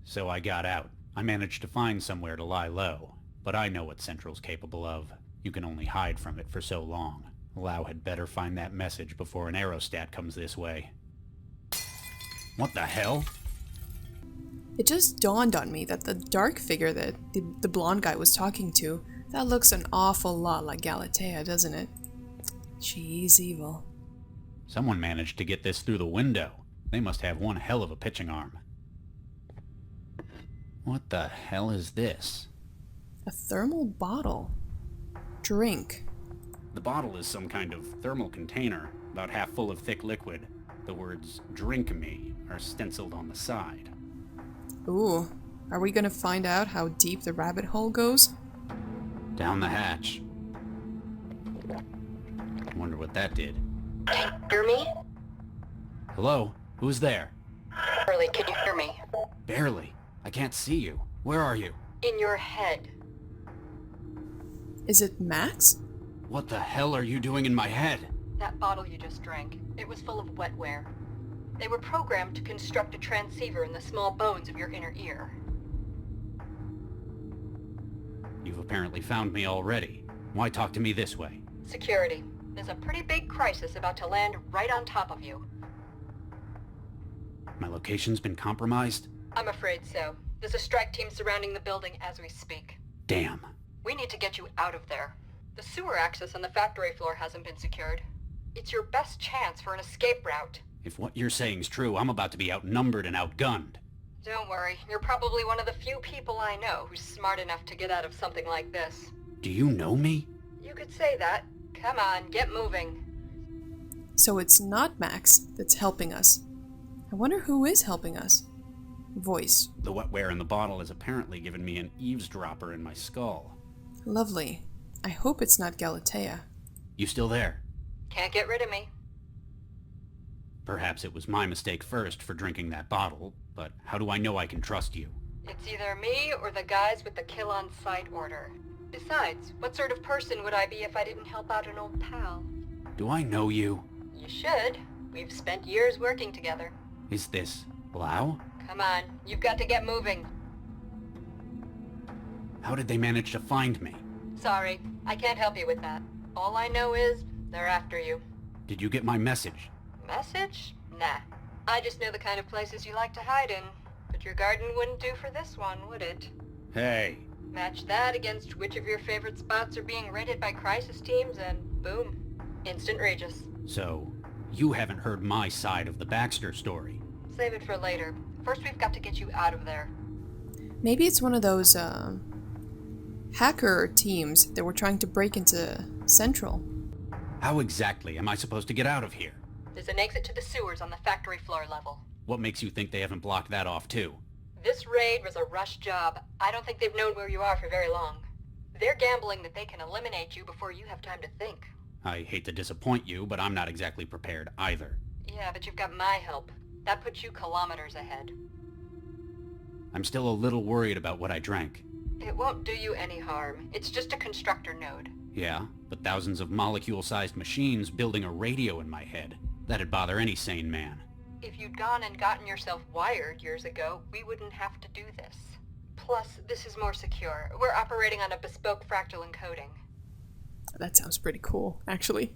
So I got out. I managed to find somewhere to lie low. But I know what Central's capable of. You can only hide from it for so long. Lau had better find that message before an aerostat comes this way. What the hell? It just dawned on me that the dark figure that the blonde guy was talking to, that looks an awful lot like Galatea, doesn't it? She's evil. Someone managed to get this through the window. They must have one hell of a pitching arm. What the hell is this? A thermal bottle. Drink. The bottle is some kind of thermal container, about half full of thick liquid. The words, "Drink me," are stenciled on the side. Ooh, are we gonna find out how deep the rabbit hole goes? Down the hatch. Wonder what that did. Can you hear me? Hello? Who's there? Barely, can you hear me? Barely. I can't see you. Where are you? In your head. Is it Max? What the hell are you doing in my head? That bottle you just drank, it was full of wetware. They were programmed to construct a transceiver in the small bones of your inner ear. You've apparently found me already. Why talk to me this way? Security. There's a pretty big crisis about to land right on top of you. My location's been compromised? I'm afraid so. There's a strike team surrounding the building as we speak. Damn. We need to get you out of there. The sewer access on the factory floor hasn't been secured. It's your best chance for an escape route. If what you're saying's true, I'm about to be outnumbered and outgunned. Don't worry, you're probably one of the few people I know who's smart enough to get out of something like this. Do you know me? You could say that. Come on, get moving. So it's not Max that's helping us. I wonder who is helping us. Voice. The wetware in the bottle has apparently given me an eavesdropper in my skull. Lovely. I hope it's not Galatea. You still there? Can't get rid of me. Perhaps it was my mistake first for drinking that bottle, but how do I know I can trust you? It's either me or the guys with the kill-on-sight order. Besides, what sort of person would I be if I didn't help out an old pal? Do I know you? You should. We've spent years working together. Is this Lau? Come on, you've got to get moving. How did they manage to find me? Sorry, I can't help you with that. All I know is, they're after you. Did you get my message? Message? Nah. I just know the kind of places you like to hide in. But your garden wouldn't do for this one, would it? Hey. Match that against which of your favorite spots are being raided by crisis teams and boom. Instant Regis. So, you haven't heard my side of the Baxter story. Save it for later. First we've got to get you out of there. Maybe it's one of those, hacker teams that were trying to break into Central. How exactly am I supposed to get out of here? There's an exit to the sewers on the factory floor level. What makes you think they haven't blocked that off too? This raid was a rush job. I don't think they've known where you are for very long. They're gambling that they can eliminate you before you have time to think. I hate to disappoint you, but I'm not exactly prepared either. Yeah, but you've got my help. That puts you kilometers ahead. I'm still a little worried about what I drank. It won't do you any harm. It's just a constructor node. Yeah, but thousands of molecule-sized machines building a radio in my head. That'd bother any sane man. If you'd gone and gotten yourself wired years ago, we wouldn't have to do this. Plus, this is more secure. We're operating on a bespoke fractal encoding. That sounds pretty cool, actually.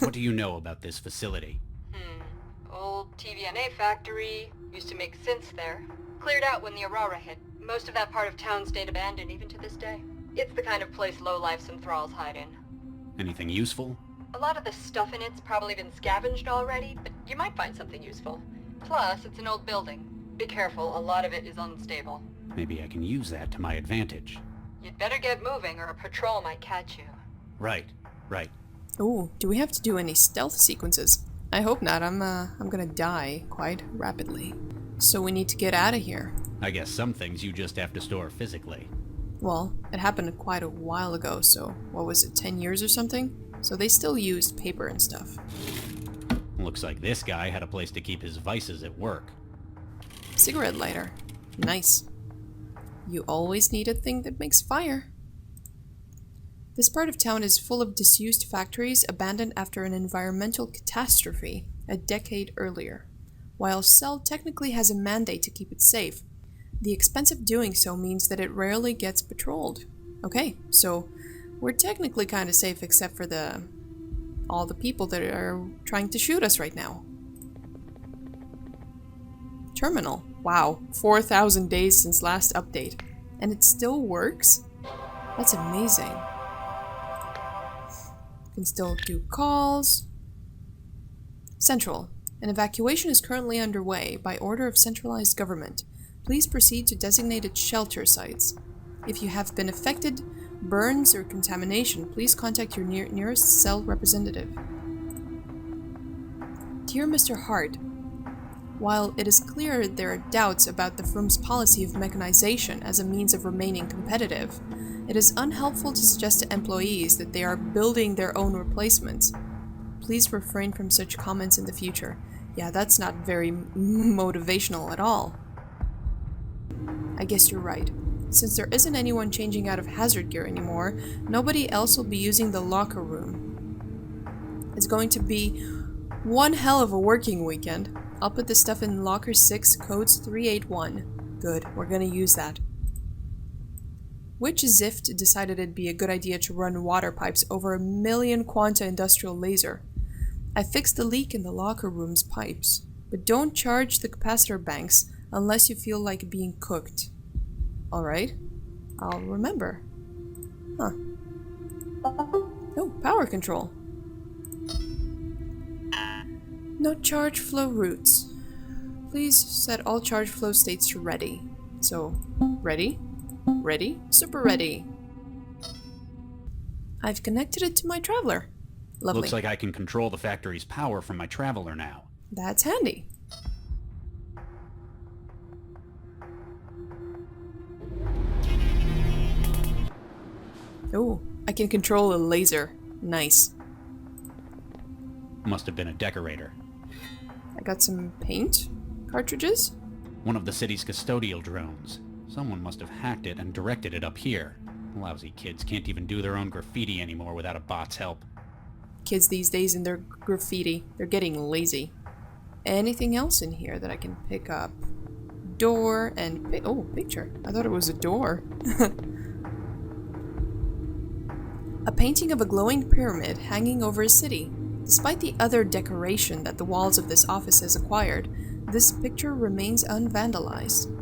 What do you know about this facility? Old TVNA factory. Used to make synths there. Cleared out when the Aurora hit. Most of that part of town stayed abandoned even to this day. It's the kind of place lowlifes and thralls hide in. Anything useful? A lot of the stuff in it's probably been scavenged already, but you might find something useful. Plus, it's an old building. Be careful, a lot of it is unstable. Maybe I can use that to my advantage. You'd better get moving or a patrol might catch you. Right. Ooh, do we have to do any stealth sequences? I hope not. I'm gonna die quite rapidly. So we need to get out of here. I guess some things you just have to store physically. Well, it happened quite a while ago, so what was it, 10 years or something? So they still used paper and stuff. Looks like this guy had a place to keep his vices at work. Cigarette lighter. Nice. You always need a thing that makes fire. This part of town is full of disused factories abandoned after an environmental catastrophe a decade earlier. While Cell technically has a mandate to keep it safe, The expense of doing so means that it rarely gets patrolled. Okay, so we're technically kind of safe except for all the people that are trying to shoot us right now. Terminal. Wow, 4,000 days since last update. And it still works? That's amazing. Can still do calls. Central. An evacuation is currently underway by order of centralized government. Please proceed to designated shelter sites. If you have been affected, burns, or contamination, please contact your nearest cell representative. Dear Mr. Hart, while it is clear there are doubts about the firm's policy of mechanization as a means of remaining competitive, it is unhelpful to suggest to employees that they are building their own replacements. Please refrain from such comments in the future. Yeah, that's not very motivational at all. I guess you're right. Since there isn't anyone changing out of hazard gear anymore, nobody else will be using the locker room. It's going to be one hell of a working weekend. I'll put this stuff in locker 6, codes 381. Good, we're gonna use that. Which Zift decided it'd be a good idea to run water pipes over 1 million quanta industrial laser. I fixed the leak in the locker room's pipes, but don't charge the capacitor banks unless you feel like being cooked. Alright, I'll remember. Huh. Oh, power control. No charge flow routes. Please set all charge flow states to ready. So, ready, ready, super ready. I've connected it to my traveler. Lovely. Looks like I can control the factory's power from my traveler now. That's handy. Oh, I can control a laser. Nice. Must have been a decorator. I got some paint cartridges. One of the city's custodial drones. Someone must have hacked it and directed it up here. Lousy kids can't even do their own graffiti anymore without a bot's help. Kids these days and their graffiti, they're getting lazy. Anything else in here that I can pick up? Door and... oh, picture. I thought it was a door. A painting of a glowing pyramid hanging over a city. Despite the other decoration that the walls of this office has acquired, this picture remains unvandalized.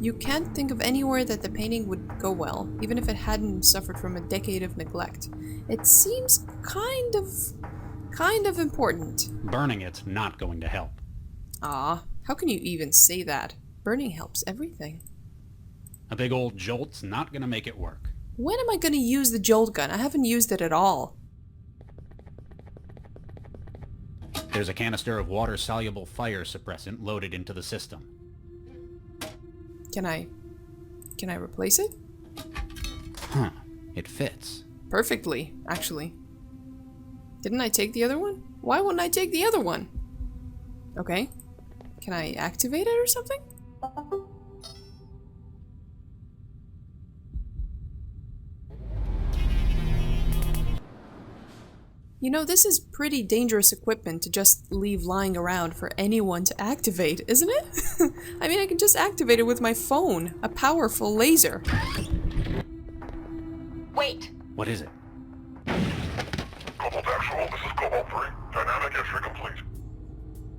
You can't think of anywhere that the painting would go well, even if it hadn't suffered from a decade of neglect. It seems kind of important. Burning it's not going to help. Ah, how can you even say that? Burning helps everything. A big old jolt's not gonna make it work. When am I gonna use the jolt gun? I haven't used it at all. There's a canister of water-soluble fire suppressant loaded into the system. Can I replace it? Huh. It fits. Perfectly, actually. Didn't I take the other one? Why wouldn't I take the other one? Okay. Can I activate it or something? You know, this is pretty dangerous equipment to just leave lying around for anyone to activate, isn't it? I mean, I can just activate it with my phone. A powerful laser. Wait! What is it? Cobalt Actual, this is Cobalt 3. Dynamic entry complete.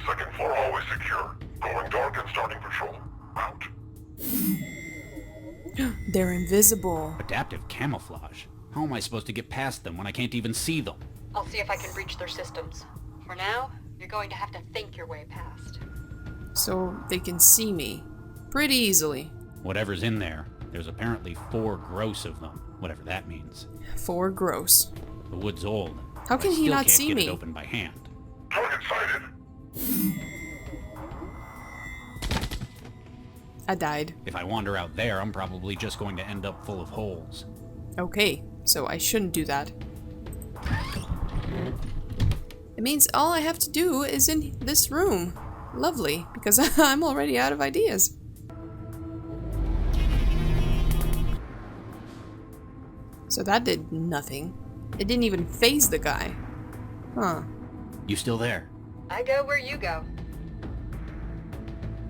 Second floor always secure. Going dark and starting patrol. Out. They're invisible. Adaptive camouflage. How am I supposed to get past them when I can't even see them? I'll see if I can breach their systems. For now, you're going to have to think your way past. So they can see me. Pretty easily. Whatever's in there, there's apparently 4 gross of them, whatever that means. 4 gross. The wood's old. How can he not see I still can't get me? it open by hand. Target sighted. I died. If I wander out there, I'm probably just going to end up full of holes. Okay, so I shouldn't do that. It means all I have to do is in this room. Lovely, because I'm already out of ideas. So that did nothing. It didn't even phase the guy. Huh. You still there? I go where you go.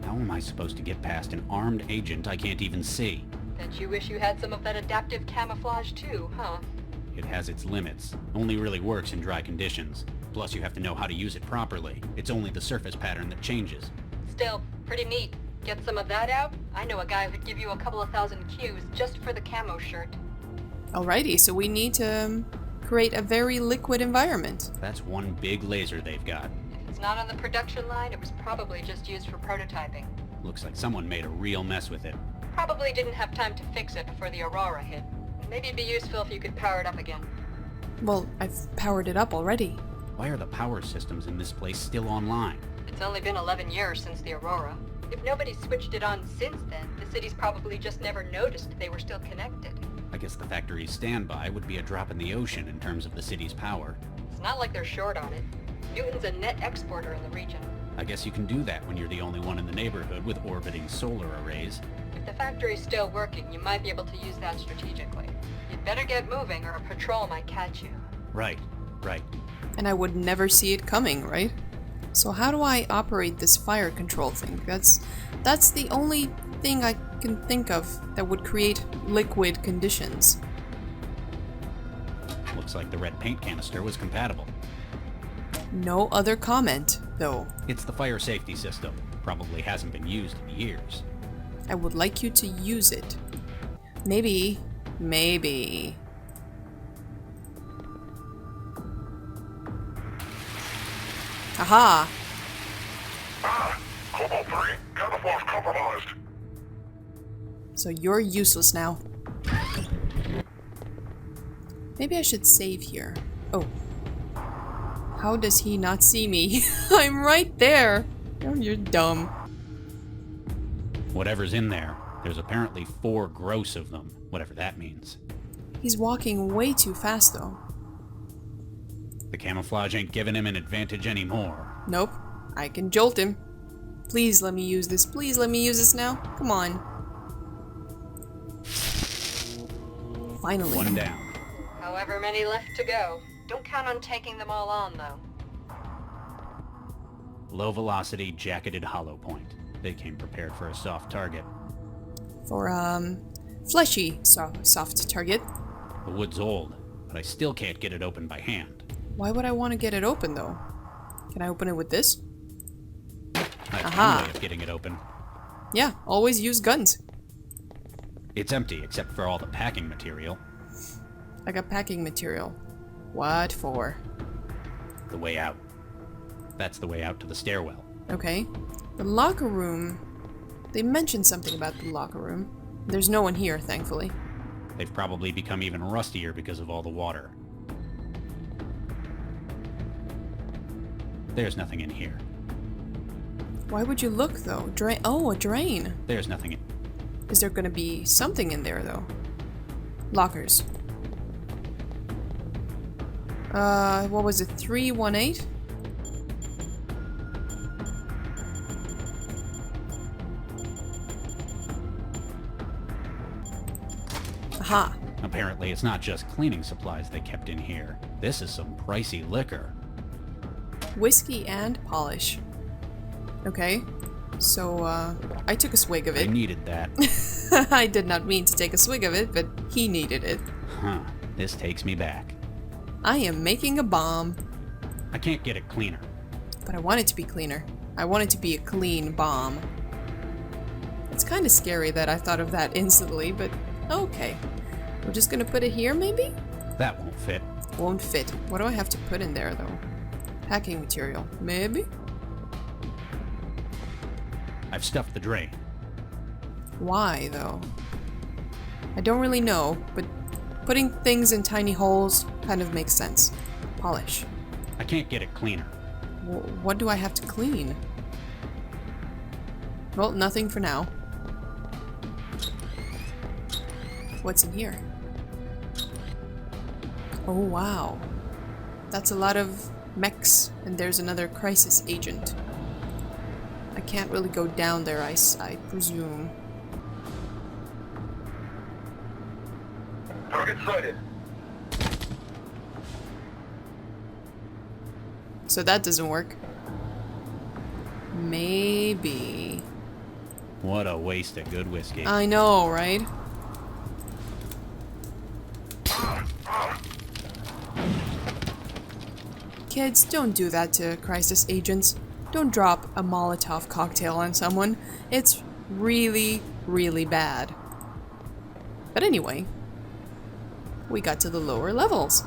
How am I supposed to get past an armed agent I can't even see? Bet you wish you had some of that adaptive camouflage too, huh? It has its limits. Only really works in dry conditions. Plus you have to know how to use it properly. It's only the surface pattern that changes. Still, pretty neat. Get some of that out? I know a guy who'd give you a couple of thousand Qs just for the camo shirt. Alrighty, so we need to create a very liquid environment. That's one big laser they've got. If it's not on the production line, it was probably just used for prototyping. Looks like someone made a real mess with it. Probably didn't have time to fix it before the Aurora hit. Maybe it'd be useful if you could power it up again. Well, I've powered it up already. Why are the power systems in this place still online? It's only been 11 years since the Aurora. If nobody's switched it on since then, the city's probably just never noticed they were still connected. I guess the factory's standby would be a drop in the ocean in terms of the city's power. It's not like they're short on it. Newton's a net exporter in the region. I guess you can do that when you're the only one in the neighborhood with orbiting solar arrays. If the factory's still working, you might be able to use that strategically. You'd better get moving or a patrol might catch you. Right. And I would never see it coming, right? So how do I operate this fire control thing? That's the only thing I can think of that would create liquid conditions. Looks like the red paint canister was compatible. No other comment, though. It's the fire safety system. Probably hasn't been used in years. I would like you to use it. Maybe. Aha! Cobalt 3, camouflage compromised. So you're useless now. Maybe I should save here. Oh. How does he not see me? I'm right there! Oh, you're dumb. Whatever's in there, there's apparently 4 gross of them, whatever that means. He's walking way too fast, though. The camouflage ain't giving him an advantage anymore. Nope. I can jolt him. Please let me use this. Please let me use this now. Come on. Finally. 1 down. However many left to go. Don't count on taking them all on, though. Low velocity, jacketed hollow point. They came prepared for a soft target. For, fleshy soft target. The wood's old, but I still can't get it open by hand. Why would I want to get it open, though? Can I open it with this? That's Aha. one way of getting it open. Yeah, always use guns. It's empty except for all the packing material. I got packing material. What for? The way out. That's the way out to the stairwell. Okay. The locker room. They mentioned something about the locker room. There's no one here, thankfully. They've probably become even rustier because of all the water. There's nothing in here. Why would you look, though? Drain. Oh, a drain. There's nothing in... Is there gonna be something in there, though? Lockers. What was it? 318? Aha. Apparently it's not just cleaning supplies they kept in here. This is some pricey liquor. Whiskey and polish. Okay. So, I took a swig of I it. needed that. I did not mean to take a swig of it, but he needed it. Huh. This takes me back. I am making a bomb. I can't get it cleaner. But I want it to be cleaner. I want it to be a clean bomb. It's kind of scary that I thought of that instantly, but okay. We're just gonna put it here, maybe? That won't fit. Won't fit. What do I have to put in there, though? Packing material. Maybe? I've stuffed the drain. Why, though? I don't really know, but putting things in tiny holes kind of makes sense. Polish. I can't get it cleaner. What do I have to clean? Well, nothing for now. What's in here? Oh, wow. That's a lot of mechs, and there's another crisis agent. I can't really go down there, I presume. Target sighted. So that doesn't work. Maybe. What a waste of good whiskey. I know, right? Kids, don't do that to crisis agents. Don't drop a Molotov cocktail on someone. It's really, really bad. But anyway, we got to the lower levels.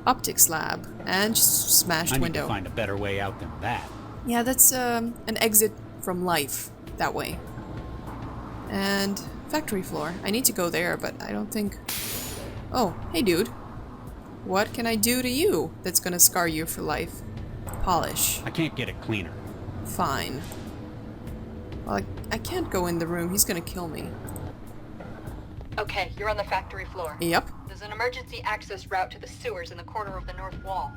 Optics lab and smashed I need window. to find a better way out than that. Yeah, that's an exit from life that way. And factory floor. I need to go there, but I don't think... Oh, hey dude. What can I do to you that's gonna scar you for life? Polish. I can't get it cleaner. Fine. Well, I can't go in the room. He's gonna kill me. Okay, you're on the factory floor. Yep. There's an emergency access route to the sewers in the corner of the north wall.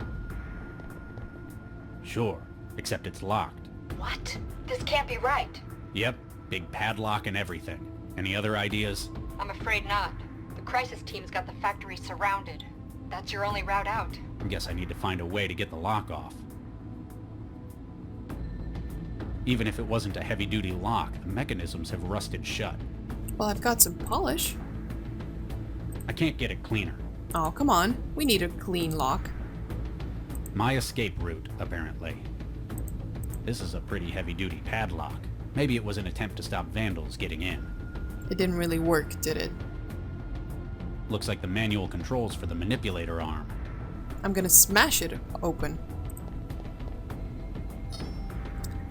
Sure, except it's locked. What? This can't be right. Yep, big padlock and everything. Any other ideas? I'm afraid not. The crisis team's got the factory surrounded. That's your only route out. I guess I need to find a way to get the lock off. Even if it wasn't a heavy-duty lock, the mechanisms have rusted shut. Well, I've got some polish. I can't get it cleaner. Oh, come on. We need a clean lock. My escape route, apparently. This is a pretty heavy-duty padlock. Maybe it was an attempt to stop vandals getting in. It didn't really work, did it? Looks like the manual controls for the manipulator arm. I'm gonna smash it open.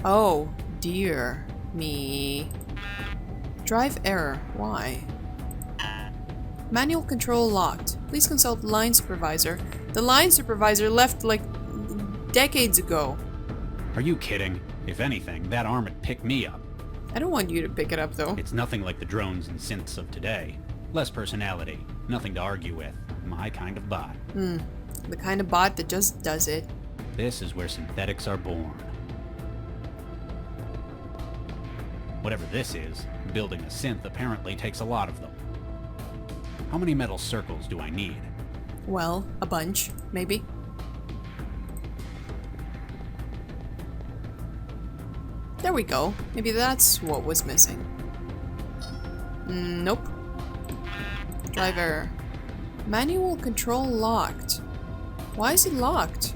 Oh, dear me. Drive error. Why? Manual control locked. Please consult line supervisor. The line supervisor left like decades ago. Are you kidding? If anything, that arm would pick me up. I don't want you to pick it up though. It's nothing like the drones and synths of today. Less personality. Nothing to argue with. My kind of bot. The kind of bot that just does it. This is where synthetics are born. Whatever this is, building a synth apparently takes a lot of them. How many metal circles do I need? Well, a bunch, maybe. There we go. Maybe that's what was missing. Nope. Driver. Manual control locked. Why is it locked?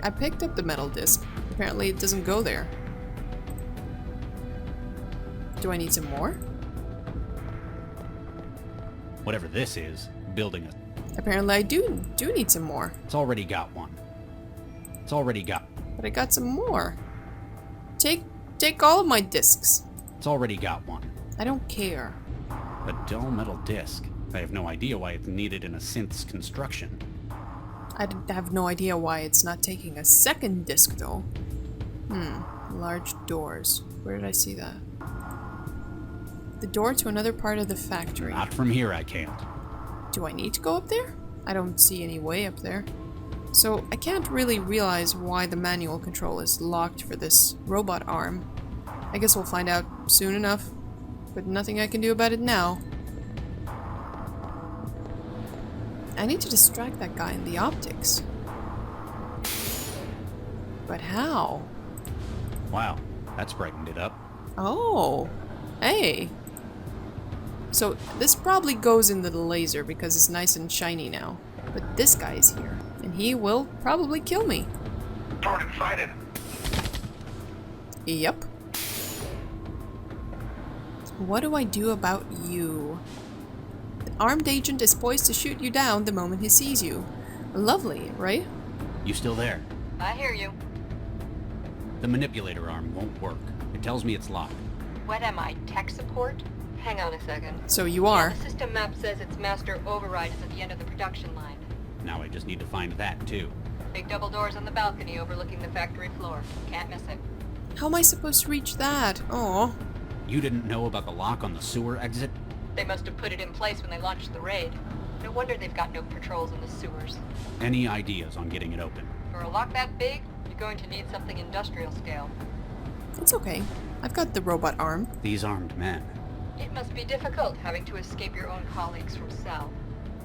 I picked up the metal disc. Apparently it doesn't go there. Do I need some more? Whatever this is, building a... Apparently I do need some more. It's already got one. It's already got... But I got some more. Take all of my discs. It's already got one. I don't care. A dull metal disc. I have no idea why it's needed in a synth's construction. I have no idea why it's not taking a second disc though. Large doors. Where did I see that? The door to another part of the factory. Not from here, I can't. Do I need to go up there? I don't see any way up there. So I can't really realize why the manual control is locked for this robot arm. I guess we'll find out soon enough, but nothing I can do about it now. I need to distract that guy in the optics. But how? Wow, that's brightened it up. Oh, hey. So this probably goes into the laser because it's nice and shiny now. But this guy is here, and he will probably kill me. Target sighted. Yep. What do I do about you? The armed agent is poised to shoot you down the moment he sees you. Lovely, right? You still there? I hear you. The manipulator arm won't work. It tells me it's locked. What am I, tech support? Hang on a second. So you are. The system map says its master override is at the end of the production line. Now I just need to find that, too. Big double doors on the balcony overlooking the factory floor. Can't miss it. How am I supposed to reach that? Oh. You didn't know about the lock on the sewer exit? They must have put it in place when they launched the raid. No wonder they've got no patrols in the sewers. Any ideas on getting it open? For a lock that big, you're going to need something industrial scale. It's okay. I've got the robot arm. These armed men. It must be difficult having to escape your own colleagues from Cell.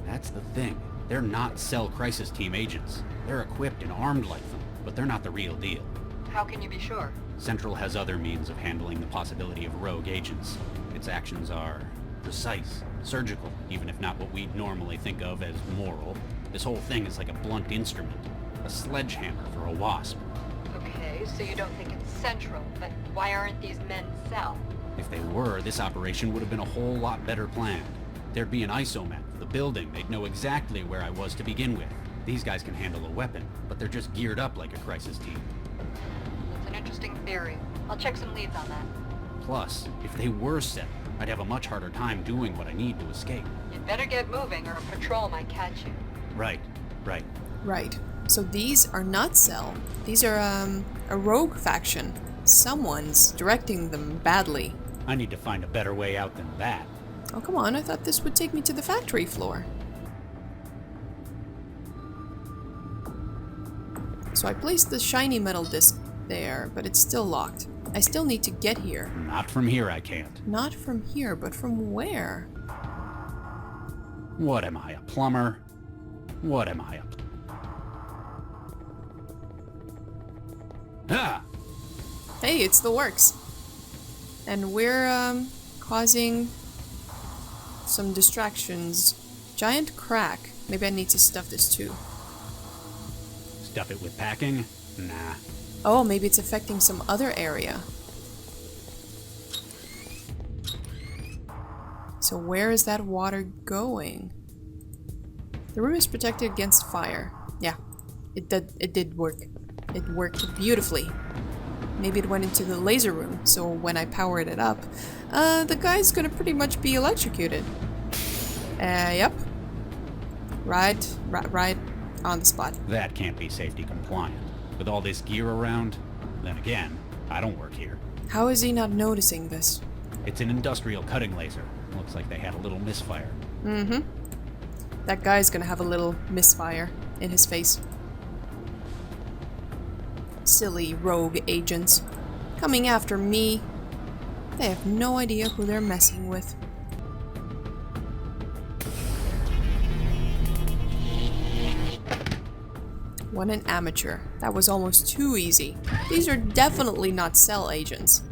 That's the thing. They're not Cell Crisis Team agents. They're equipped and armed like them, but they're not the real deal. How can you be sure? Central has other means of handling the possibility of rogue agents. Its actions are precise, surgical, even if not what we'd normally think of as moral. This whole thing is like a blunt instrument, a sledgehammer for a wasp. Okay, so you don't think it's Central, but why aren't these men Cell? If they were, this operation would have been a whole lot better planned. There'd be an ISO-map of the building. They'd know exactly where I was to begin with. These guys can handle a weapon, but they're just geared up like a crisis team. That's an interesting theory. I'll check some leads on that. Plus, if they were set, I'd have a much harder time doing what I need to escape. You'd better get moving or a patrol might catch you. Right. Right. So these are not Cell. These are, a rogue faction. Someone's directing them badly. I need to find a better way out than that. Oh, come on. I thought this would take me to the factory floor. So I placed the shiny metal disc there, but it's still locked. I still need to get here. Not from here, I can't. Not from here, but from where? What am I, a plumber? What am I, Ah! Hey, it's the works. And we're, causing some distractions. Giant crack. Maybe I need to stuff this too. Stuff it with packing? Nah. Oh, maybe it's affecting some other area. So where is that water going? The room is protected against fire. Yeah, it did work. It worked beautifully. Maybe it went into the laser room, so when I powered it up, the guy's gonna pretty much be electrocuted. Yep. Right on the spot. That can't be safety compliant. With all this gear around, then again, I don't work here. How is he not noticing this? It's an industrial cutting laser. Looks like they had a little misfire. Mm-hmm. That guy's gonna have a little misfire in his face. Silly rogue agents. Coming after me. They have no idea who they're messing with. What an amateur. That was almost too easy. These are definitely not Cell agents.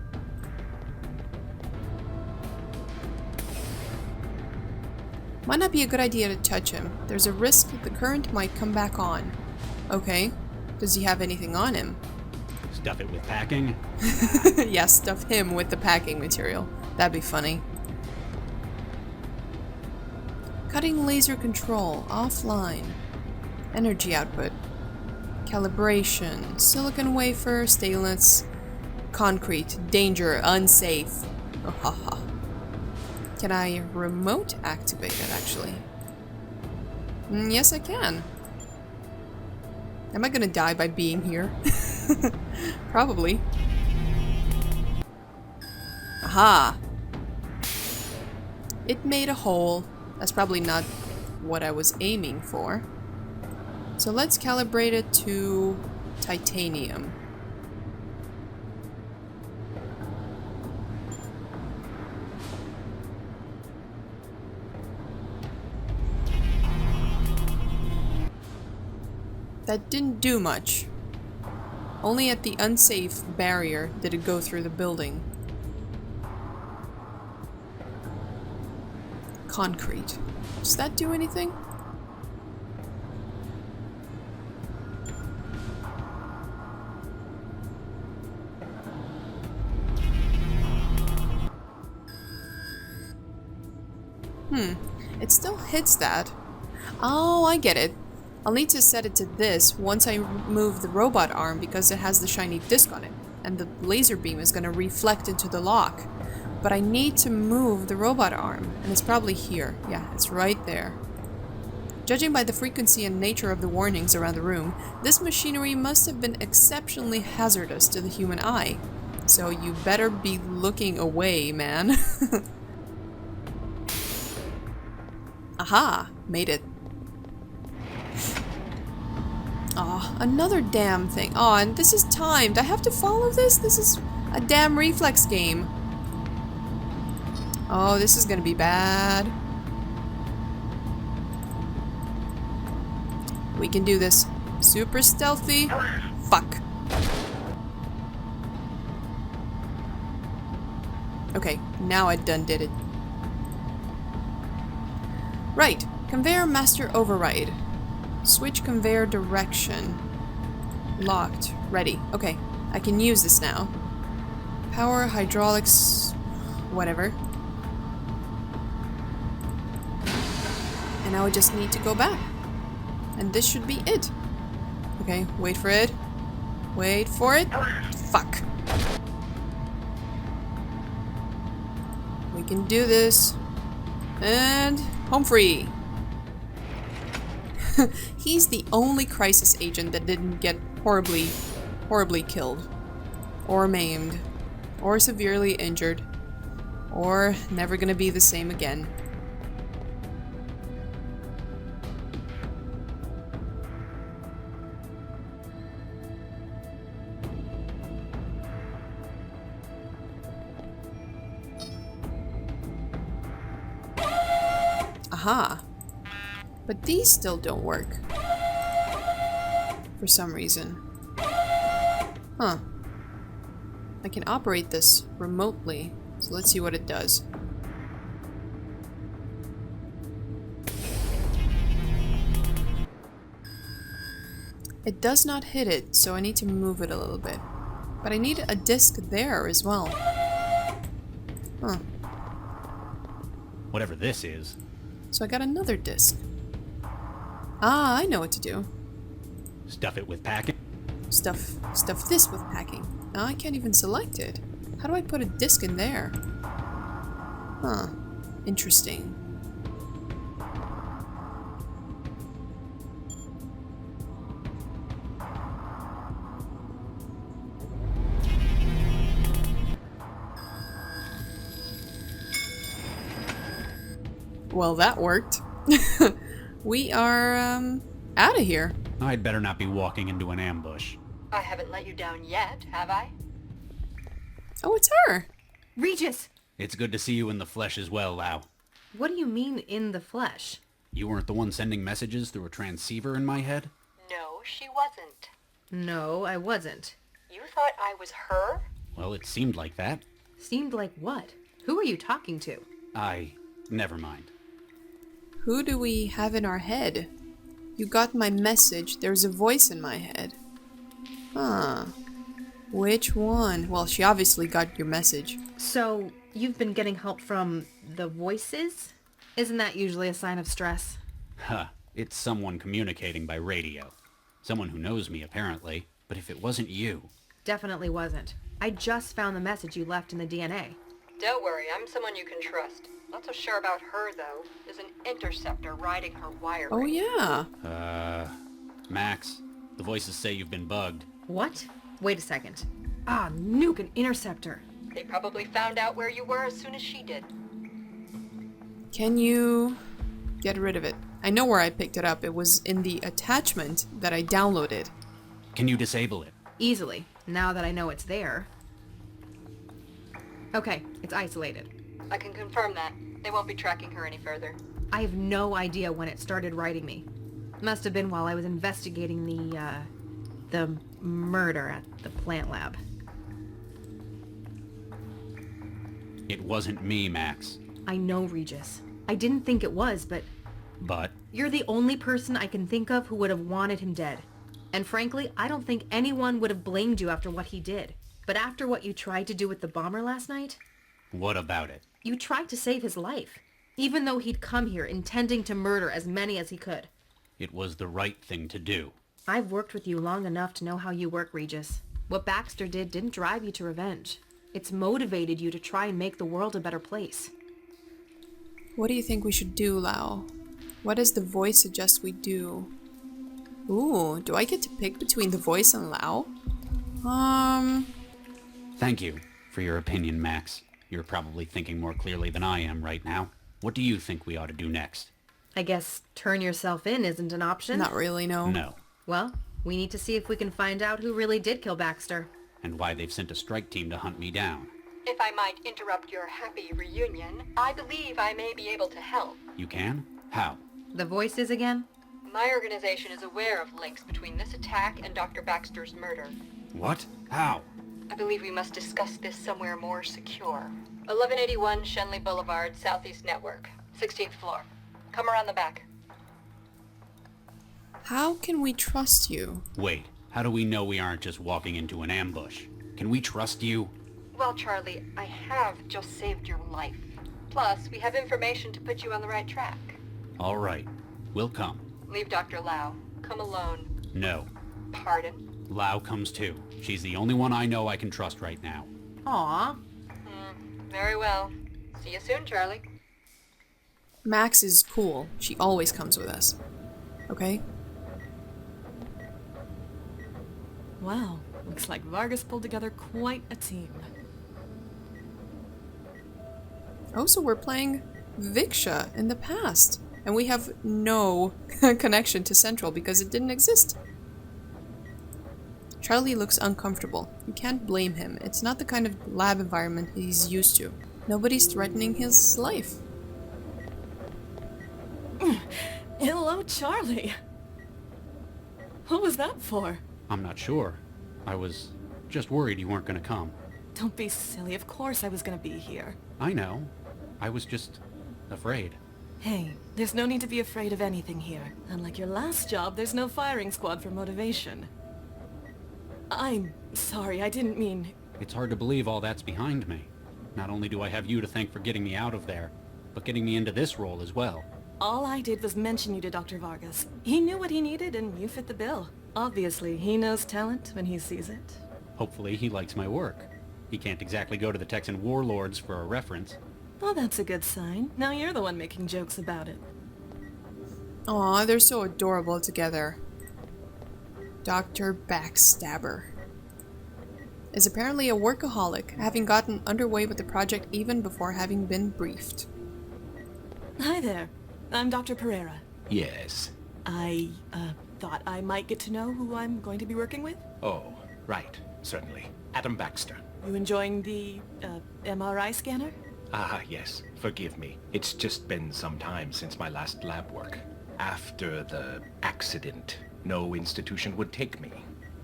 Might not be a good idea to touch him. There's a risk the current might come back on. Okay. Does he have anything on him? Stuff it with packing? Yeah, stuff him with the packing material. That'd be funny. Cutting laser control. Offline. Energy output. Calibration. Silicon wafer. Stainless. Concrete. Danger. Unsafe. Oh, ha, ha. Can I remote activate it, actually? Yes, I can. Am I gonna die by being here? Probably. Aha! It made a hole. That's probably not what I was aiming for. So let's calibrate it to titanium. That didn't do much. Only at the unsafe barrier did it go through the building. Concrete. Does that do anything? It still hits that. Oh, I get it. I'll need to set it to this once I move the robot arm because it has the shiny disc on it. And the laser beam is going to reflect into the lock. But I need to move the robot arm. And it's probably here. Yeah, it's right there. Judging by the frequency and nature of the warnings around the room, this machinery must have been exceptionally hazardous to the human eye. So you better be looking away, man. Aha! Made it. Aw, another damn thing. Aw, and this is timed. I have to follow this? This is a damn reflex game. Oh, this is gonna be bad. We can do this. Super stealthy. Fuck. Okay, now I done did it. Right, conveyor master override. Switch conveyor direction. Locked. Ready. Okay, I can use this now. Power, hydraulics, whatever. And now I just need to go back. And this should be it. Okay, wait for it. Wait for it. Fuck. We can do this. And home free. He's the only crisis agent that didn't get horribly killed. Or maimed. Or severely injured. Or never gonna be the same again. Aha. But these still don't work. For some reason. Huh. I can operate this remotely, so let's see what it does. It does not hit it, so I need to move it a little bit. But I need a disc there as well. Huh. Whatever this is. So I got another disc. Ah, I know what to do. Stuff it with packing? Stuff this with packing. Now I can't even select it. How do I put a disc in there? Huh. Interesting. Well, that worked. We are, out of here. I'd better not be walking into an ambush. I haven't let you down yet, have I? Oh, it's her. Regis! It's good to see you in the flesh as well, Lau. What do you mean, in the flesh? You weren't the one sending messages through a transceiver in my head? No, she wasn't. No, I wasn't. You thought I was her? Well, it seemed like that. Seemed like what? Who are you talking to? Never mind. Who do we have in our head? You got my message. There's a voice in my head. Huh. Which one? Well, she obviously got your message. So, you've been getting help from the voices? Isn't that usually a sign of stress? Huh. It's someone communicating by radio. Someone who knows me, apparently. But if it wasn't you... Definitely wasn't. I just found the message you left in the DNA. Don't worry, I'm someone you can trust. Not so sure about her, though. There's an interceptor riding her wiring. Oh, yeah. Max, the voices say you've been bugged. What? Wait a second. Ah, nuke an interceptor. They probably found out where you were as soon as she did. Can you get rid of it? I know where I picked it up. It was in the attachment that I downloaded. Can you disable it? Easily, now that I know it's there. Okay, it's isolated. I can confirm that. They won't be tracking her any further. I have no idea when it started writing me. Must have been while I was investigating the murder at the plant lab. It wasn't me, Max. I know, Regis. I didn't think it was, but But... you're the only person I can think of who would have wanted him dead. And frankly, I don't think anyone would have blamed you after what he did. But after what you tried to do with the bomber last night, what about it? you tried to save his life. Even though he'd come here intending to murder as many as he could. It was the right thing to do. I've worked with you long enough to know how you work, Regis. What Baxter did didn't drive you to revenge. It's motivated you to try and make the world a better place. What do you think we should do, Lau? What does the voice suggest we do? Ooh, do I get to pick between the voice and Lau? Thank you for your opinion, Max. You're probably thinking more clearly than I am right now. What do you think we ought to do next? I guess turn yourself in isn't an option? Not really, no. No. Well, we need to see if we can find out who really did kill Baxter. And why they've sent a strike team to hunt me down. If I might interrupt your happy reunion, I believe I may be able to help. You can? How? The voices again? My organization is aware of links between this attack and Dr. Baxter's murder. What? How? I believe we must discuss this somewhere more secure. 1181 Shenley Boulevard, Southeast Network. 16th floor. Come around the back. How can we trust you? Wait, how do we know we aren't just walking into an ambush? Can we trust you? Well, Charlie, I have just saved your life. Plus, we have information to put you on the right track. All right, we'll come. Leave Dr. Lau. Come alone. No, Pardon? Lau comes too. She's the only one I know I can trust right now. Aw. Very well. See you soon, Charlie. Max is cool. She always comes with us. Okay? Wow, looks like Vargas pulled together quite a team. Oh, so we're playing Viksha in the past. And we have no connection to Central because it didn't exist. Charlie looks uncomfortable. You can't blame him. It's not the kind of lab environment he's used to. Nobody's threatening his life. Hello, Charlie. What was that for? I'm not sure. I was just worried you weren't gonna come. Don't be silly. Of course I was gonna be here. I know. I was just afraid. Hey, there's no need to be afraid of anything here. Unlike your last job, there's no firing squad for motivation. I'm sorry, I didn't mean... It's hard to believe all that's behind me. Not only do I have you to thank for getting me out of there, but getting me into this role as well. All I did was mention you to Dr. Vargas. He knew what he needed and you fit the bill. Obviously, he knows talent when he sees it. Hopefully he likes my work. He can't exactly go to the Texan warlords for a reference. Well, that's a good sign. Now you're the one making jokes about it. Aw, they're so adorable together. Dr. Backstabber is apparently a workaholic, having gotten underway with the project even before having been briefed. Hi there. I'm Dr. Pereira. Yes. I, thought I might get to know who I'm going to be working with. Oh, right. Certainly. Adam Baxter. You enjoying the, MRI scanner? Ah, yes. Forgive me. It's just been some time since my last lab work. After the accident, no institution would take me.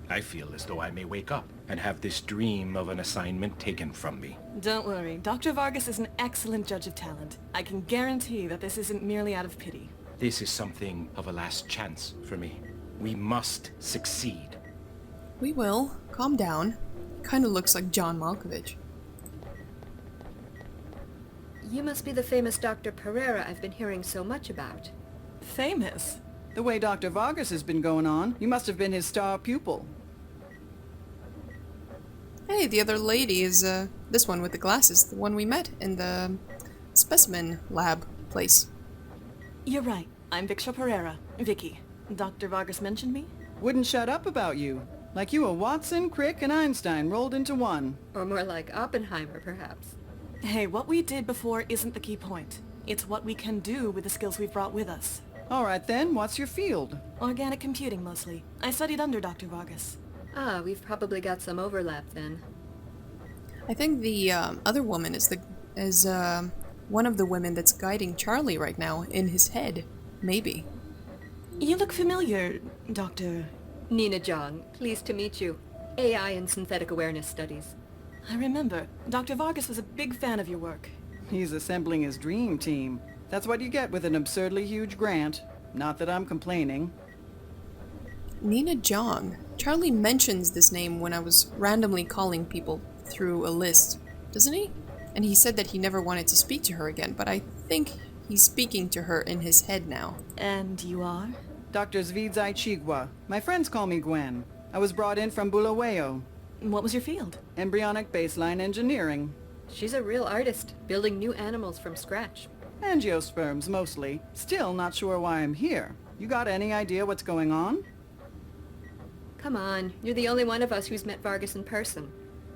I feel as though I may wake up and have this dream of an assignment taken from me. Don't worry. Dr. Vargas is an excellent judge of talent. I can guarantee that this isn't merely out of pity. This is something of a last chance for me. We must succeed. We will. Calm down. Kinda looks like John Malkovich. You must be the famous Dr. Pereira I've been hearing so much about. Famous? The way Dr. Vargas has been going on, you must have been his star pupil. Hey, the other lady is, this one with the glasses, the one we met in the specimen lab place. You're right. I'm Viksha Pereira. Vicky. Dr. Vargas mentioned me? Wouldn't shut up about you. Like you were Watson, Crick, and Einstein rolled into one. Or more like Oppenheimer, perhaps. Hey, what we did before isn't the key point. It's what we can do with the skills we've brought with us. Alright then, what's your field? Organic computing, mostly. I studied under Dr. Vargas. Ah, we've probably got some overlap then. I think the other woman is one of the women that's guiding Charlie right now in his head. Maybe. You look familiar, Dr. Nina Jong, pleased to meet you. AI and Synthetic Awareness Studies. I remember. Dr. Vargas was a big fan of your work. He's assembling his dream team. That's what you get with an absurdly huge grant. Not that I'm complaining. Nina Jong. Charlie mentions this name when I was randomly calling people through a list, doesn't he? And he said that he never wanted to speak to her again, but I think he's speaking to her in his head now. And you are? Dr. Zvidzai Chigwa. My friends call me Gwen. I was brought in from Bulawayo. What was your field? Embryonic baseline engineering. She's a real artist, building new animals from scratch. Angiosperms, mostly. Still not sure why I'm here. You got any idea what's going on? Come on, you're the only one of us who's met Vargas in person.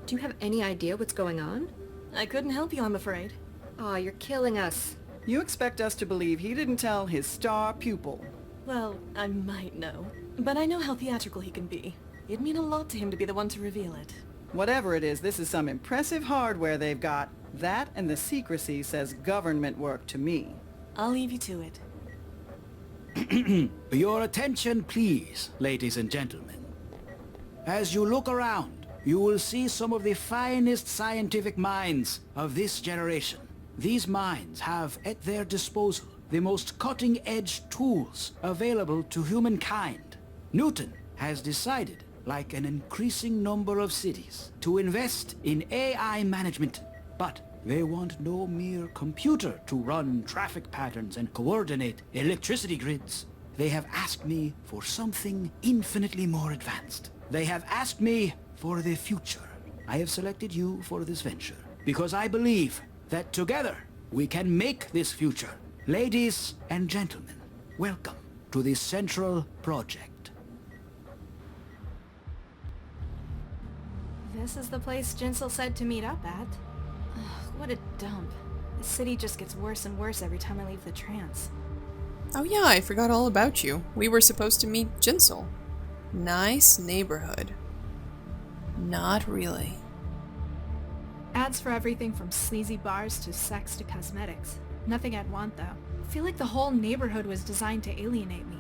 Do you have any idea what's going on? I couldn't help you, I'm afraid. Aw, you're killing us. You expect us to believe he didn't tell his star pupil. Well, I might know. But I know how theatrical he can be. It'd mean a lot to him to be the one to reveal it. Whatever it is, this is some impressive hardware they've got. That and the secrecy says government work to me. I'll leave you to it. Your attention, please, ladies and gentlemen. As you look around, you will see some of the finest scientific minds of this generation. These minds have at their disposal the most cutting-edge tools available to humankind. Newton has decided, like an increasing number of cities, to invest in AI management. But they want no mere computer to run traffic patterns and coordinate electricity grids. They have asked me for something infinitely more advanced. They have asked me for the future. I have selected you for this venture because I believe that together we can make this future. Ladies and gentlemen, welcome to the Central Project. This is the place Jinsel said to meet up at. Ugh, what a dump. The city just gets worse and worse every time I leave the trance. Oh yeah, I forgot all about you. We were supposed to meet Jinsel. Nice neighborhood. Not really. Ads for everything from sleazy bars to sex to cosmetics. Nothing I'd want though. I feel like the whole neighborhood was designed to alienate me.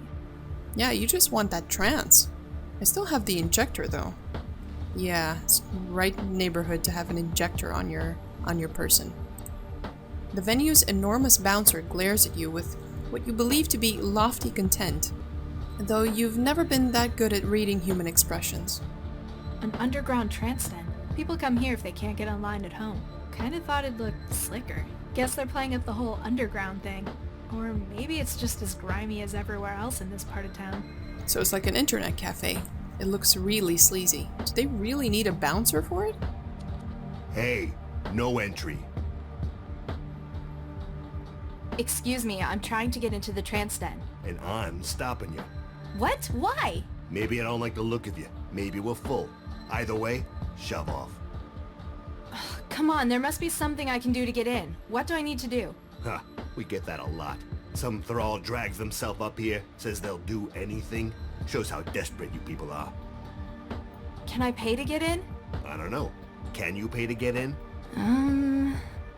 Yeah, you just want that trance. I still have the injector though. Yeah, it's the right neighborhood to have an injector on your person. The venue's enormous bouncer glares at you with what you believe to be lofty content, though you've never been that good at reading human expressions. An underground trance den. People come here if they can't get online at home. Kinda thought it'd look slicker. Guess they're playing up the whole underground thing. Or maybe it's just as grimy as everywhere else in this part of town. So it's like an internet cafe. It looks really sleazy. Do they really need a bouncer for it? Hey, no entry. Excuse me, I'm trying to get into the trance den. And I'm stopping you. What? Why? Maybe I don't like the look of you. Maybe we're full. Either way, shove off. Come on, there must be something I can do to get in. What do I need to do? Huh, we get that a lot. Some thrall drags themselves up here, says they'll do anything. Shows how desperate you people are. Can I pay to get in? I don't know. Can you pay to get in?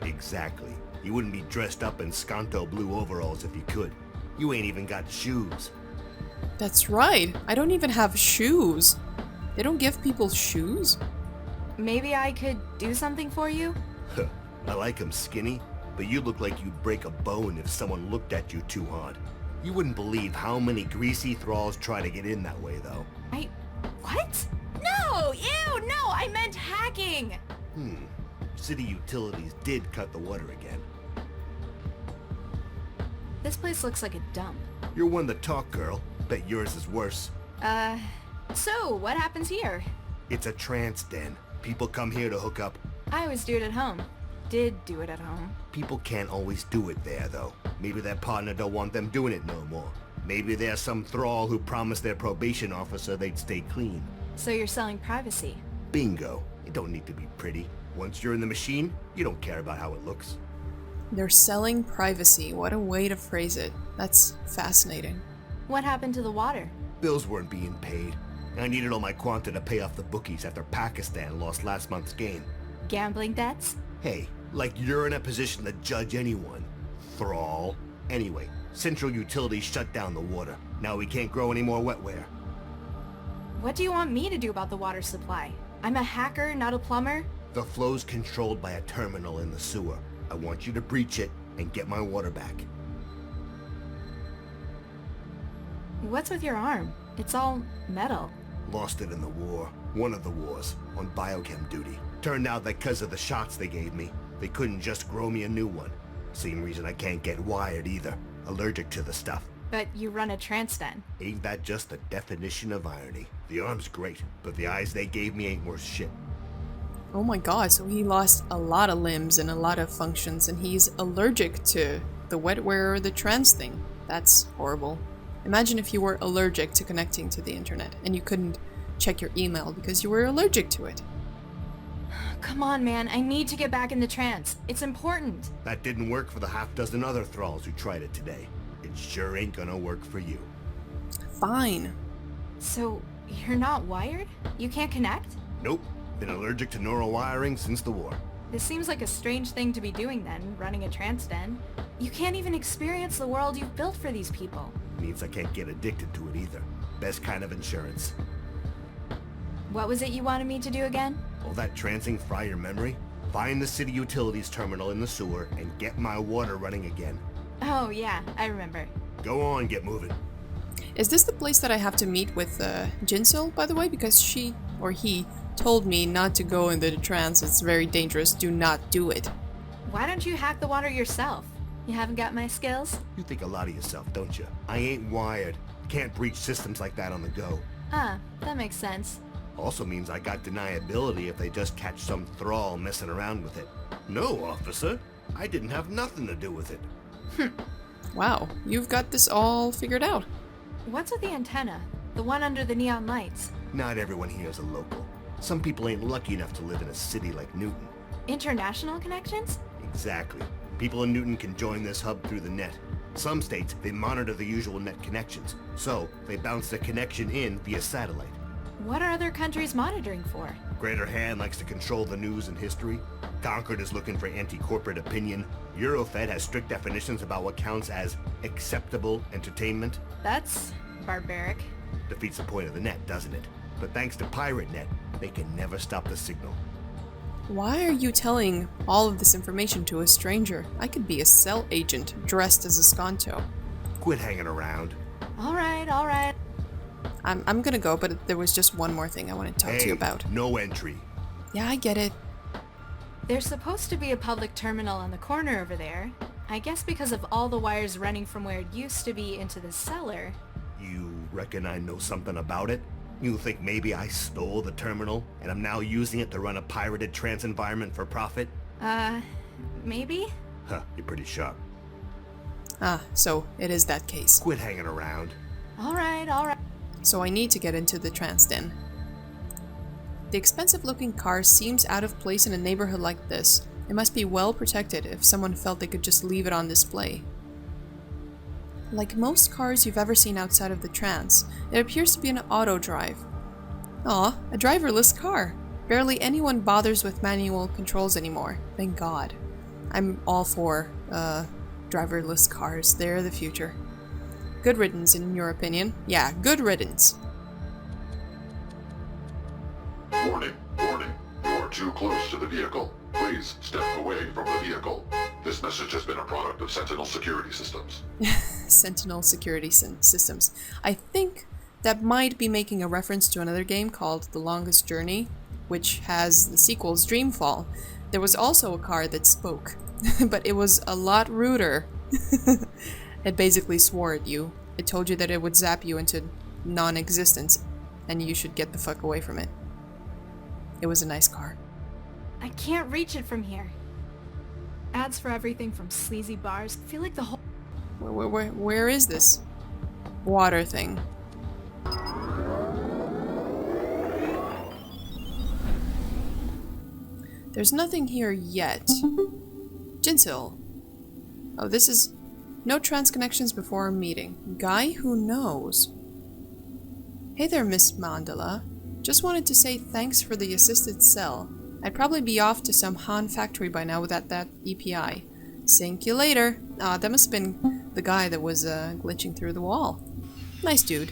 Exactly. You wouldn't be dressed up in Skanto blue overalls if you could. You ain't even got shoes. That's right. I don't even have shoes. They don't give people shoes? Maybe I could do something for you? I like 'em skinny, but you look like you'd break a bone if someone looked at you too hard. You wouldn't believe how many greasy thralls try to get in that way, though. What? No! Ew! No! I meant hacking! City utilities did cut the water again. This place looks like a dump. You're one to talk, girl. Bet yours is worse. So, what happens here? It's a trance den. People come here to hook up. I always do it at home. Did do it at home. People can't always do it there, though. Maybe their partner don't want them doing it no more. Maybe there's some thrall who promised their probation officer they'd stay clean. So you're selling privacy? Bingo. It don't need to be pretty. Once you're in the machine, you don't care about how it looks. They're selling privacy. What a way to phrase it. That's fascinating. What happened to the water? Bills weren't being paid. I needed all my quanta to pay off the bookies after Pakistan lost last month's game. Gambling debts? Hey, like you're in a position to judge anyone. Thrall. Anyway, Central Utilities shut down the water. Now we can't grow any more wetware. What do you want me to do about the water supply? I'm a hacker, not a plumber. The flow's controlled by a terminal in the sewer. I want you to breach it and get my water back. What's with your arm? It's all metal. Lost it in the war. One of the wars. On biochem duty. Turned out that because of the shots they gave me, they couldn't just grow me a new one. Same reason I can't get wired either. Allergic to the stuff. But you run a trance den. Ain't that just the definition of irony? The arm's great, but the eyes they gave me ain't worth shit. Oh my god, so he lost a lot of limbs and a lot of functions, and he's allergic to the wetware or the trance thing. That's horrible. Imagine if you were allergic to connecting to the internet, and you couldn't check your email because you were allergic to it. Come on, man. I need to get back in the trance. It's important. That didn't work for the half-dozen other thralls who tried it today. It sure ain't gonna work for you. Fine. So, you're not wired? You can't connect? Nope. Been allergic to neural wiring since the war. This seems like a strange thing to be doing then, running a trance den. You can't even experience the world you've built for these people. Means I can't get addicted to it either. Best kind of insurance. What was it you wanted me to do again? All that trancing fry your memory? Find the city utilities terminal in the sewer and get my water running again. Oh yeah, I remember. Go on, get moving. Is this the place that I have to meet with Jinsil, by the way? Because she, or he, told me not to go into the trance. It's very dangerous. Do not do it. Why don't you hack the water yourself? You haven't got my skills? You think a lot of yourself, don't you? I ain't wired. Can't breach systems like that on the go. Ah, that makes sense. Also means I got deniability if they just catch some thrall messing around with it. No, officer. I didn't have nothing to do with it. Wow, you've got this all figured out. What's with the antenna? The one under the neon lights? Not everyone here is a local. Some people ain't lucky enough to live in a city like Newton. International connections? Exactly. People in Newton can join this hub through the net. Some states, they monitor the usual net connections, so they bounce the connection in via satellite. What are other countries monitoring for? Greater Hand likes to control the news and history. Concord is looking for anti-corporate opinion. Eurofed has strict definitions about what counts as acceptable entertainment. That's barbaric. Defeats the point of the net, doesn't it? But thanks to Pirate Net, they can never stop the signal. Why are you telling all of this information to a stranger? I could be a cell agent dressed as a Sconto. Quit hanging around. Alright, alright. I'm gonna go, but there was just one more thing I wanted to talk to you about. No entry. Yeah, I get it. There's supposed to be a public terminal on the corner over there. I guess because of all the wires running from where it used to be into the cellar. You reckon I know something about it? You think maybe I stole the terminal, and I'm now using it to run a pirated trance environment for profit? Maybe? Huh, you're pretty sharp. Ah, so it is that case. Quit hanging around. Alright, alright. So I need to get into the trance den. The expensive-looking car seems out of place in a neighborhood like this. It must be well protected if someone felt they could just leave it on display. Like most cars you've ever seen outside of the trance, it appears to be an auto drive. Aw, a driverless car. Barely anyone bothers with manual controls anymore, thank God. I'm all for, driverless cars. They're the future. Good riddance, in your opinion. Yeah, good riddance. Warning, warning. You are too close to the vehicle. Please step away from the vehicle. This message has been a product of Sentinel Security Systems. Sentinel Security Systems. I think that might be making a reference to another game called The Longest Journey, which has the sequels Dreamfall. There was also a car that spoke, but it was a lot ruder. It basically swore at you. It told you that it would zap you into non-existence, and you should get the fuck away from it. It was a nice car. I can't reach it from here. Ads for everything from sleazy bars. I feel like the whole... Where is this water thing? There's nothing here yet. Jinsil. Oh, this is... No trance connections before our meeting. Guy who knows. Hey there, Miss Mandala. Just wanted to say thanks for the assisted cell. I'd probably be off to some Han factory by now without that EPI. Sink you later. Ah, that must have been the guy that was glitching through the wall. Nice dude.